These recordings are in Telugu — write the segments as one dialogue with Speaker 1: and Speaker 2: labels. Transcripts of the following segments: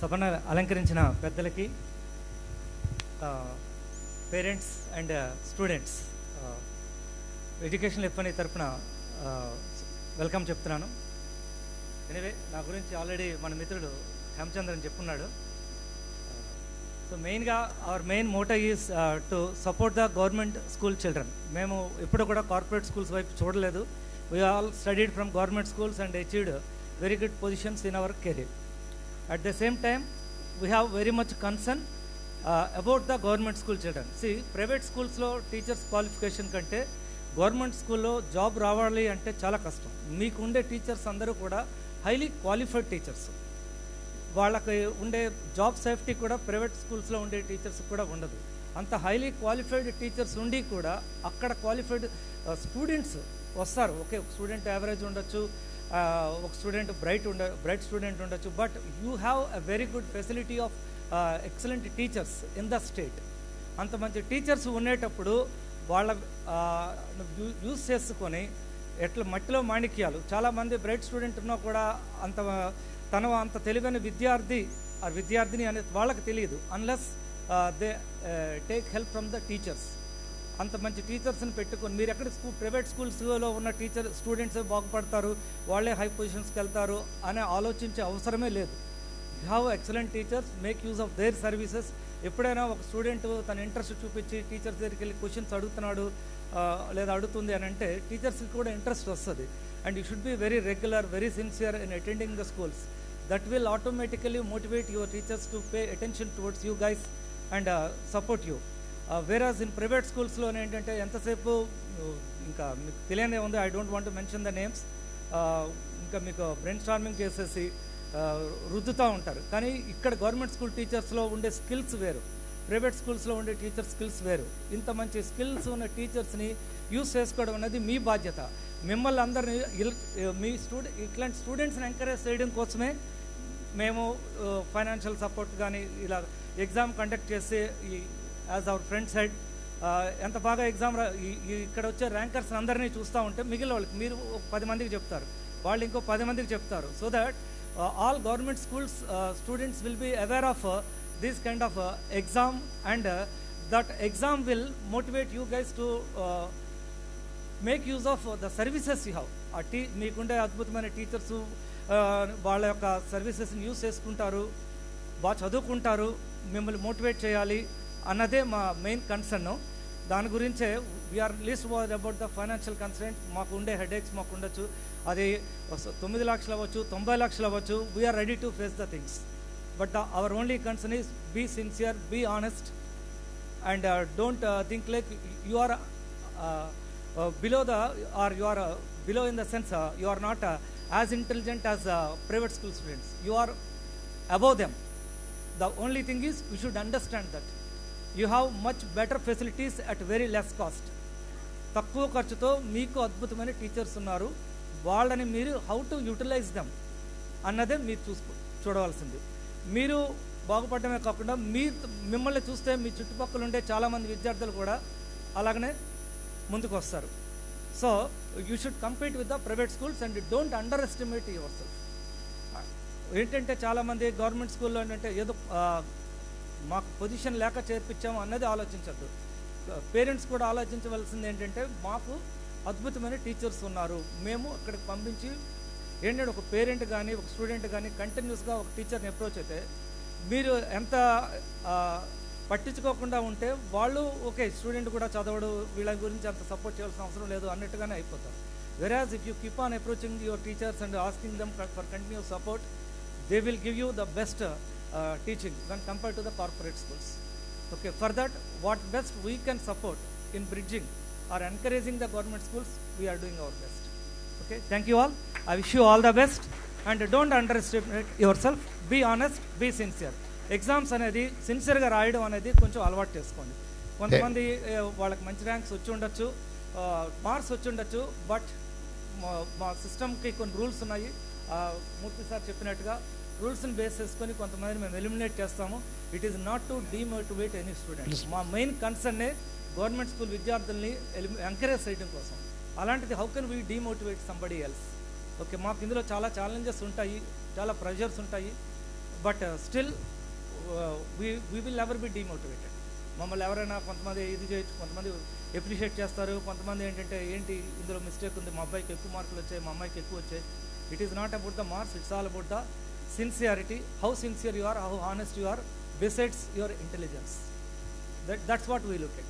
Speaker 1: సభను అలంకరించిన పెద్దలకి, పేరెంట్స్ అండ్ స్టూడెంట్స్, ఎడ్యుకేషన్ ఎఫ్ఎన్ఐ తరఫున వెల్కమ్ చెప్తున్నాను. ఎనివే, నా గురించి ఆల్రెడీ మన మిత్రుడు హేమచంద్రన్ చెప్పున్నాడు. సో మెయిన్గా our main motto is to support the government school children. మేము ఎప్పుడు కూడా కార్పొరేట్ స్కూల్స్ వైపు చూడలేదు. We all studied from government schools and achieved very good positions in our career. At the same time, we have very much concern about the government school children. See, private schools lo teachers qualification kante government school lo job రావాలి అంటే చాలా కష్టం. మీకు ఉండే టీచర్స్ అందరూ కూడా హైలీ క్వాలిఫైడ్ టీచర్స్. వాళ్ళకి ఉండే జాబ్ సేఫ్టీ కూడా ప్రైవేట్ స్కూల్స్లో ఉండే టీచర్స్ కూడా ఉండదు. అంత హైలీ క్వాలిఫైడ్ టీచర్స్ ఉండి కూడా అక్కడ క్వాలిఫైడ్ స్టూడెంట్స్ వస్తారు. ఓకే, ఒక స్టూడెంట్ యావరేజ్ ఉండొచ్చు, ఒక స్టూడెంట్ బ్రైట్ స్టూడెంట్ ఉండొచ్చు, but you have a very good facility of excellent teachers in the state. అంత మంచి టీచర్స్ ఉండేటప్పుడు వాళ్ళ యూజ్ చేసుకొని ఎట్లా మట్టిలో మాణిక్యాలు. చాలామంది బ్రైట్ స్టూడెంట్ ఉన్నా కూడా అంత తెలివైన విద్యార్థిని అనేది వాళ్ళకి తెలియదు, unless they take help from the teachers. అంత మంచి టీచర్స్ని పెట్టుకొని మీరు ఎక్కడ ప్రైవేట్ స్కూల్స్లో ఉన్న స్టూడెంట్స్ బాగుపడతారు, వాళ్ళే హై పొజిషన్స్కి వెళ్తారు అనే ఆలోచించే అవసరమే లేదు. You have excellent teachers, make use of their services. ఎప్పుడైనా ఒక స్టూడెంట్ తన ఇంట్రెస్ట్ చూపించి టీచర్స్ దగ్గరికి వెళ్ళి క్వశ్చన్స్ అడుగుతున్నాడు లేదా అడుగుతుంది అని అంటే టీచర్స్కి కూడా ఇంట్రెస్ట్ వస్తుంది. And you should be very regular, very sincere in attending the schools. That will automatically motivate your teachers to pay attention towards you guys and support you. Whereas in private స్కూల్స్లోనే ఏంటంటే ఎంతసేపు ఇంకా మీకు తెలియనే ఉంది, I don't want to mention the names, ఇంకా మీకు బ్రెయిన్ స్టార్మింగ్ చేసేసి రుద్దుతూ ఉంటారు. కానీ ఇక్కడ గవర్నమెంట్ స్కూల్ టీచర్స్లో ఉండే స్కిల్స్ వేరు, ప్రైవేట్ స్కూల్స్లో ఉండే టీచర్ స్కిల్స్ వేరు. ఇంత మంచి స్కిల్స్ ఉన్న టీచర్స్ని యూజ్ చేసుకోవడం అనేది మీ బాధ్యత. మిమ్మల్ని అందరినీ ఇట్లాంటి స్టూడెంట్స్ని ఎంకరేజ్ చేయడం కోసమే మేము ఫైనాన్షియల్ సపోర్ట్ కానీ ఇలా ఎగ్జామ్ కండక్ట్ చేసి యాజ్ అవర్ ఫ్రెండ్ సైడ్ ఎంత బాగా ఎగ్జామ్ ఇక్కడ వచ్చే ర్యాంకర్స్ అందరినీ చూస్తూ ఉంటే మిగిలిన వాళ్ళకి మీరు 10 మందికి చెప్తారు, వాళ్ళు ఇంకో 10 మందికి చెప్తారు. So that all government schools students will be aware of this kind of exam and that exam will motivate you guys to make use of the services you have. మీకుండే అద్భుతమైన టీచర్స్ వాళ్ళ యొక్క సర్వీసెస్ని యూజ్ చేసుకుంటారు, బాగా చదువుకుంటారు, మిమ్మల్ని మోటివేట్ చేయాలి అన్నదే మా మెయిన్ కన్సర్న్. దాని గురించే we're least was about the financial concern. మాకు ఉండే హెడేక్స్ మాకు ఉండొచ్చు, అది 9 లక్షలు అవ్వచ్చు, 90 లక్షలు అవ్వచ్చు. We're ready to face the things, but our only concern is be sincere, be honest and don't think like you are below in the sense you are not as intelligent as private school students. You are above them. The only thing is we should understand that you have much better facilities at very less cost. తక్కువ ఖర్చుతో మీకు అద్భుతమైన టీచర్స్ ఉన్నారు, వాళ్ళని మీరు హౌ టు యూటిలైజ్ దెమ్ అన్నదే మీరు చూడవలసింది. మీరు బాగుపడమే కాకుండా మిమ్మల్ని చూస్తే మీ చుట్టుపక్కల ఉండే చాలామంది విద్యార్థులు కూడా అలాగనే ముందుకు వస్తారు. So you should compete with the private schools and don't under estimate your self. ఏంటంటే చాలామంది గవర్నమెంట్ స్కూల్లో ఏంటంటే ఏదో మాకు పొజిషన్ లేక చేర్పించాము అన్నది ఆలోచించద్దు. పేరెంట్స్ కూడా ఆలోచించవలసింది ఏంటంటే మాకు అద్భుతమైన టీచర్స్ ఉన్నారు, మేము అక్కడికి పంపించి ఏంటంటే ఒక పేరెంట్ కానీ ఒక స్టూడెంట్ కానీ కంటిన్యూస్గా ఒక టీచర్ని అప్రోచ్ అయితే మీరు ఎంత పట్టించుకోకుండా ఉంటే వాళ్ళు ఓకే స్టూడెంట్ కూడా చదవడు, వీళ్ళ గురించి అంత సపోర్ట్ చేయాల్సిన అవసరం లేదు అన్నట్టుగానే అయిపోతారు. వెరాజ్ if you keep on approaching your teachers and asking them for continuous support, they will give you the best teaching when compared to the corporate schools. Okay, for that what best we can support in bridging or encouraging the government schools, we are doing our best. Okay, thank you all. I wish you all the best and don't underestimate yourself. Be honest, be sincere. Exams అనేది సిన్సియర్గా రాయడం అనేది కొంచెం అలవాటు చేసుకోండి. కొంతమంది వాళ్ళకి మంచి ర్యాంక్స్ వచ్చి ఉండొచ్చు, మార్క్స్ వచ్చి ఉండొచ్చు, బట్ మా సిస్టమ్కి కొన్ని రూల్స్ ఉన్నాయి. మూర్తి సార్ చెప్పినట్టుగా రూల్స్ని బేస్ చేసుకొని కొంతమందిని మేము ఎలిమినేట్ చేస్తాము. It is not to demotivate any students. మా మెయిన్ కన్సర్నే గవర్నమెంట్ స్కూల్ విద్యార్థుల్ని ఎంకరేజ్ చేయడం కోసం. అలాంటిది how can we demotivate somebody else? Okay, మాకు ఇందులో చాలా ఛాలెంజెస్ ఉంటాయి, చాలా ప్రెషర్స్ ఉంటాయి. But still we will never be demotivated. మమ్మల్ని ఎవరైనా కొంతమంది ఇది చేయొచ్చు, కొంతమంది ఎప్రిషియేట్ చేస్తారు, కొంతమంది ఏంటంటే ఏంటి ఇందులో మిస్టేక్ ఉంది, మా అబ్బాయికి ఎక్కువ మార్కులు వచ్చాయి, మా అమ్మాయికి ఎక్కువ వచ్చాయి. It is not about the marks, it's all about the sincerity, how sincere you are, how honest you are, besides your intelligence. That's what we look at.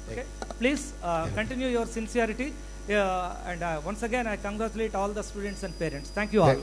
Speaker 1: Okay, please continue your sincerity, and once again I congratulate all the students and parents. Thank you all.